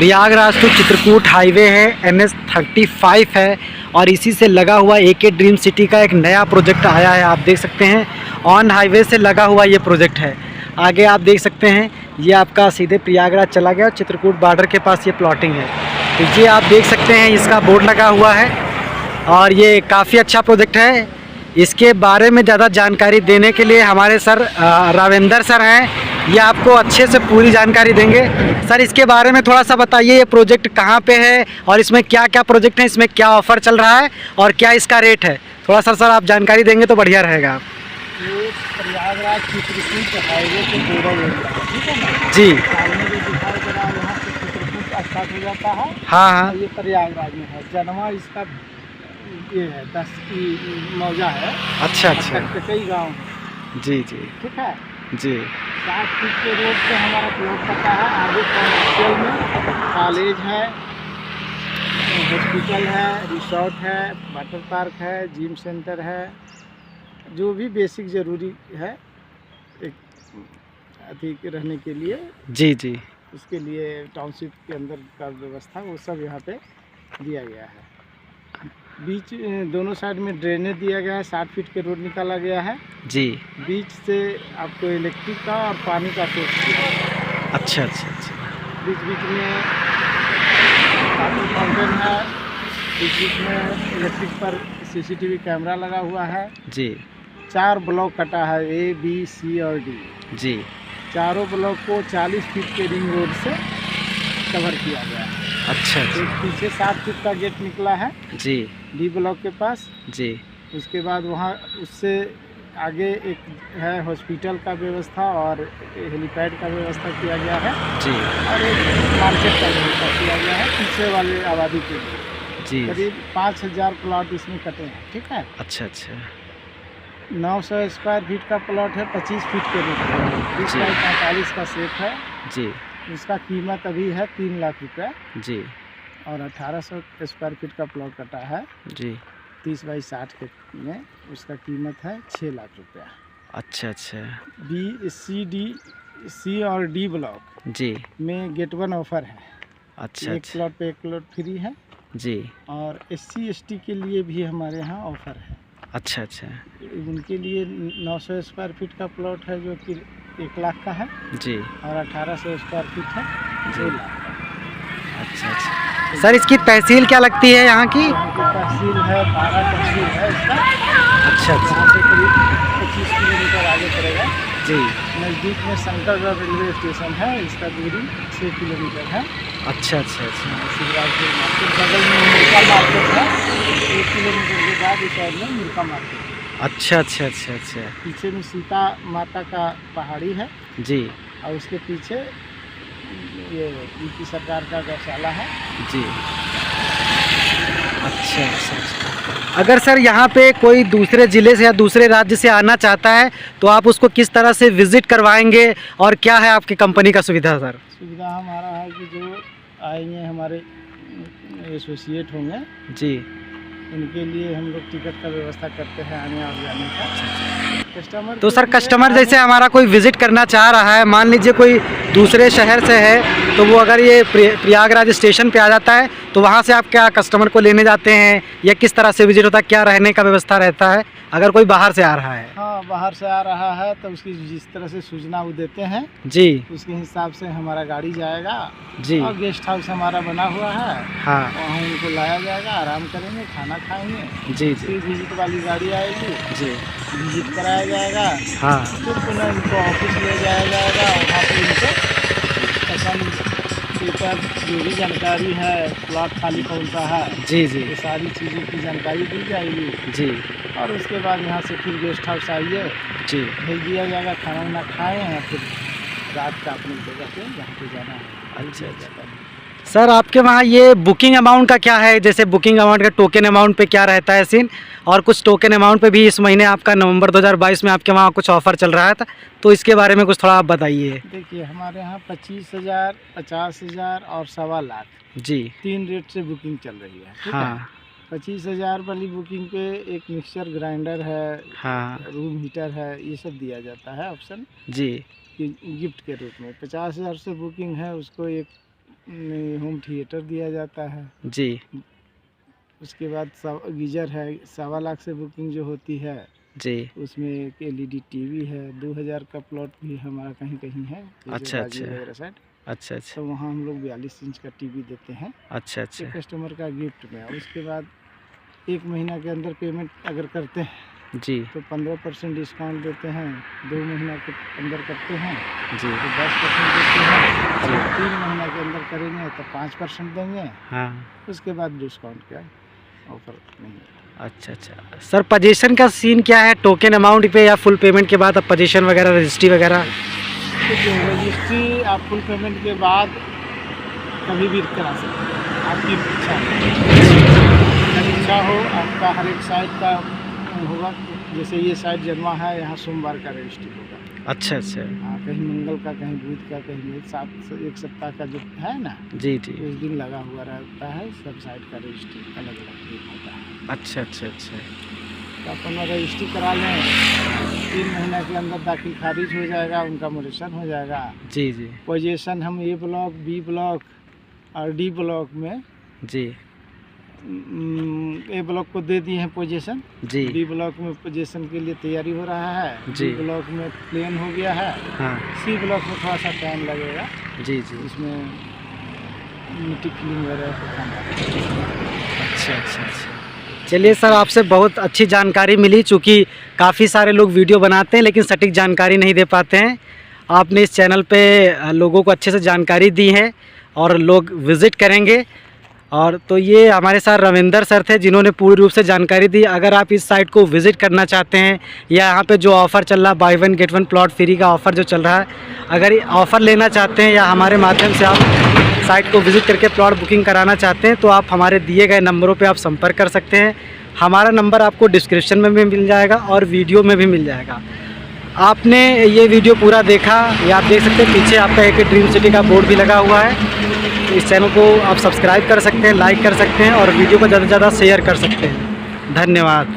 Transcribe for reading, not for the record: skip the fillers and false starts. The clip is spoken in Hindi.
प्रयागराज टू चित्रकूट हाईवे है, NH35 है और इसी से लगा हुआ AK ड्रीम सिटी का एक नया प्रोजेक्ट आया है। आप देख सकते हैं ऑन हाईवे से लगा हुआ ये प्रोजेक्ट है। आगे आप देख सकते हैं ये आपका सीधे प्रयागराज चला गया, चित्रकूट बॉर्डर के पास ये प्लॉटिंग है। तो ये आप देख सकते हैं इसका बोर्ड लगा हुआ है और ये काफ़ी अच्छा प्रोजेक्ट है। इसके बारे में ज़्यादा जानकारी देने के लिए हमारे सर रावेंद्र सर हैं, ये आपको अच्छे से पूरी जानकारी देंगे। सर इसके बारे में थोड़ा सा बताइए, ये प्रोजेक्ट कहाँ पे है और इसमें क्या क्या प्रोजेक्ट हैं, इसमें क्या ऑफ़र चल रहा है और क्या इसका रेट है। थोड़ा सा सर आप जानकारी देंगे तो बढ़िया रहेगा। ये प्रयागराज चित्रकूट हाईवे के बॉर्डर एरिया है, ठीक है ना जी सामने जो दिखाई दे रहा है यहाँ से चित्रकूट स्टार्ट हो जाता है। हाँ हाँ ये प्रयागराज में है। जनवा इसका ये है 10 की मौजा है। अच्छा अच्छा कई गाँव हैं, जी जी ठीक है। जी 60 फीट के रोड पे हमारा प्लॉट पता है। आगे कॉमर्शियल में कॉलेज है, हॉस्पिटल है, रिसोर्ट है, वाटर पार्क है, जिम सेंटर है, जो भी बेसिक ज़रूरी है एक अधिक रहने के लिए, जी जी उसके लिए टाउनशिप के अंदर का व्यवस्था वो सब यहाँ पे दिया गया है। बीच दोनों साइड में ड्रेनेज दिया गया है, 60 फीट के रोड निकाला गया है। जी बीच से आपको इलेक्ट्रिक का और पानी का सोर्स दिया है। अच्छा अच्छा अच्छा बीच बीच में काफ़ी फाउंटेन है, बीच बीच में इलेक्ट्रिक पर CCTV कैमरा लगा हुआ है। जी 4 ब्लॉक कटा है, A, B, C और D। जी चारों ब्लॉक को 40 फीट के रिंग रोड से कवर किया गया है। अच्छा एक अच्छा पीछे 7 फीट का गेट निकला है जी D ब्लॉक के पास। जी उसके बाद वहाँ उससे आगे एक है हॉस्पिटल का व्यवस्था और हेलीपैड का व्यवस्था किया गया है जी और एक मार्केट का व्यवस्था किया गया है पीछे वाले आबादी के लिए। जी करीब 5000 प्लॉट इसमें कटे हैं, ठीक है। अच्छा अच्छा 900 स्क्वायर फीट का प्लॉट है, 25 फीट के रूप में 20 बाई 45 का सेट है। जी उसका कीमत अभी है 3 लाख रुपये जी और 1800 स्क्वायर फीट का प्लॉट कटा है जी 30 बाई 60 के में, उसका कीमत है 6 लाख रुपया। अच्छा अच्छा C और D ब्लॉक जी में गेट 1 ऑफर है। अच्छा एक अच्छा प्लॉट पे एक प्लॉट फ्री है जी और SC ST के लिए भी हमारे यहाँ ऑफर है। अच्छा अच्छा उनके लिए 900 स्क्वायर फीट का प्लॉट है जो कि 1 लाख का है जी और 1800 स्क्वायर फीट है 2 लाख का। अच्छा अच्छा सर इसकी तहसील क्या लगती है यहाँ की। यहाँ की तहसील है 12 तहसील है इसका। अच्छा अच्छा यहाँ से करीब 25 किलोमीटर आगे पड़ेगा। जी नज़दीक में शंकरगढ़ रेलवे स्टेशन है, इसका दूरी 6 किलोमीटर है। अच्छा अच्छा अच्छा शिवराजपुर मार्केट बगल में मिर्का मार्केट है, 1 किलोमीटर के बाद इस साइड में मिर्का मार्केट है। अच्छा अच्छा अच्छा अच्छा पीछे में सीता माता का पहाड़ी है जी और उसके पीछे ये यूपी सरकार का गौशाला है। जी अच्छा अच्छा अच्छा अगर सर यहाँ पे कोई दूसरे ज़िले से या दूसरे राज्य से आना चाहता है तो आप उसको किस तरह से विज़िट करवाएंगे और क्या है आपकी कंपनी का सुविधा सर। सुविधा हमारा है कि जो आएंगे हमारे एसोसिएट होंगे जी उनके लिए हम लोग टिकट का व्यवस्था करते हैं आने और जाने का। कस्टमर तो सर कस्टमर जैसे हमारा कोई विज़िट करना चाह रहा है, मान लीजिए कोई दूसरे शहर से है तो वो अगर ये प्रयागराज स्टेशन पे आ जाता है तो वहाँ से आप क्या कस्टमर को लेने जाते हैं या किस तरह से विजिट होता है, क्या रहने का व्यवस्था रहता है अगर कोई बाहर से आ रहा है। हाँ, बाहर से आ रहा है तो उसकी जिस तरह से सूचना वो देते हैं जी उसके हिसाब से हमारा गाड़ी जाएगा जी और गेस्ट हाउस हमारा बना हुआ है, हाँ वहाँ उनको लाया जाएगा, आराम करेंगे, खाना खाएंगे, जी जी फिर विजिट वाली गाड़ी आएगी, जी विजिट कराया जाएगा, हाँ फिर पुनः इनको ऑफिस ले जाया जाएगा। वहाँ पर इनको पसंद पेपर जो भी जानकारी है, प्लॉट खाली कौन सा है, जी जी ये सारी चीज़ों की जानकारी दी जाएगी जी और उसके बाद यहाँ से फिर गेस्ट हाउस आइए, जी भेज दिया जाएगा, खाना वाना खाएँ हैं, फिर रात का अपनी जगह पे जहाँ पे जाना है अच्छा, भेज दिया जाता है। सर आपके वहाँ ये बुकिंग अमाउंट का क्या है, जैसे बुकिंग अमाउंट का टोकन अमाउंट पे क्या रहता है सीन, और कुछ टोकन अमाउंट पे भी इस महीने आपका नवंबर 2022 में आपके वहाँ कुछ ऑफ़र चल रहा था तो इसके बारे में कुछ थोड़ा आप बताइए। देखिए हमारे यहाँ 25,000, 50,000 और 1.25 लाख जी 3 रेट से बुकिंग चल रही है, ठीक है। हाँ 25,000 वाली बुकिंग पे एक मिक्सर ग्राइंडर है, हाँ रूम हीटर है, ये सब दिया जाता है ऑप्शन जी कि गिफ्ट के रूप में। 50,000 से बुकिंग है उसको एक होम थिएटर दिया जाता है। जी उसके बाद गीजर है, 1.25 लाख से बुकिंग जो होती है। जी। उसमें एक LED टीवी है। 2000 का प्लॉट भी हमारा कहीं कहीं है, अच्छा, बाजी अच्छा। वगैरह साइड। अच्छा अच्छा तो वहाँ हम लोग 42 इंच का टीवी देते हैं अच्छा अच्छा कस्टमर का गिफ्ट में। उसके बाद 1 महीना के अंदर पेमेंट अगर करते हैं जी तो 15% डिस्काउंट देते हैं। 2 महीना के अंदर करते हैं जी तो 10% देते हैं। 3 महीना के अंदर करेंगे तो 5% देंगे। हाँ। उसके बाद डिस्काउंट का ऑफर नहीं है। अच्छा अच्छा सर, पोजीशन का सीन क्या है? टोकन अमाउंट पे या फुल पेमेंट के बाद अब पोजीशन वगैरह, रजिस्ट्री वगैरह? तो रजिस्ट्री आप फुल पेमेंट के बाद कभी भी करा सकते हैं, आपकी इच्छा जब इच्छा हो। आपका हर एक साइट का होगा, जैसे ये साइट जन्मा है, यहाँ सोमवार का रजिस्ट्री होगा। अच्छा अच्छा हाँ, कहीं मंगल का, कहीं बुध का, कहीं एक सप्ताह का जो है ना, जी जी। उस दिन लगा हुआ रहता है। सब साइट का रजिस्ट्री अलग अलग दिन होता है। अच्छा अच्छा अच्छा तो अपन रजिस्ट्री करा लें, 3 महीना के अंदर दाखिल खारिज हो जाएगा, उनका मोडिशन हो जाएगा। जी जी पोजीशन हम A ब्लॉक, B ब्लॉक और D ब्लॉक में जी A ब्लॉक को दे दिए हैं पोजीशन। जी। B ब्लॉक में पोजीशन के लिए तैयारी हो रहा है। जी। D ब्लॉक में प्लेन हो गया है। हाँ। C ब्लॉक में थोड़ा सा टाइम लगेगा, जी जी। इसमें मिट्टी फिलिंग वगैरह का काम है। अच्छा अच्छा अच्छा। चलिए सर, आपसे बहुत अच्छी जानकारी मिली। चूँकि काफ़ी सारे लोग वीडियो बनाते हैं लेकिन सटीक जानकारी नहीं दे पाते हैं, आपने इस चैनल पे लोगों को अच्छे से जानकारी दी है और लोग विज़िट करेंगे। और तो ये हमारे साथ रविंदर सर थे जिन्होंने पूरी रूप से जानकारी दी। अगर आप इस साइट को विज़िट करना चाहते हैं या यहाँ पे जो ऑफ़र चल रहा है, बाय 1 गेट 1 प्लॉट फ्री का ऑफ़र जो चल रहा है, अगर ऑफ़र लेना चाहते हैं या हमारे माध्यम से आप साइट को विज़िट करके प्लॉट बुकिंग कराना चाहते हैं तो आप हमारे दिए गए नंबरों पे आप संपर्क कर सकते हैं। हमारा नंबर आपको डिस्क्रिप्शन में भी मिल जाएगा और वीडियो में भी मिल जाएगा। आपने ये वीडियो पूरा देखा, या आप देख सकते हैं पीछे आपका एक ड्रीम सिटी का बोर्ड भी लगा हुआ है। इस चैनल को आप सब्सक्राइब कर सकते हैं, लाइक कर सकते हैं और वीडियो को ज़्यादा से ज़्यादा शेयर कर सकते हैं। धन्यवाद।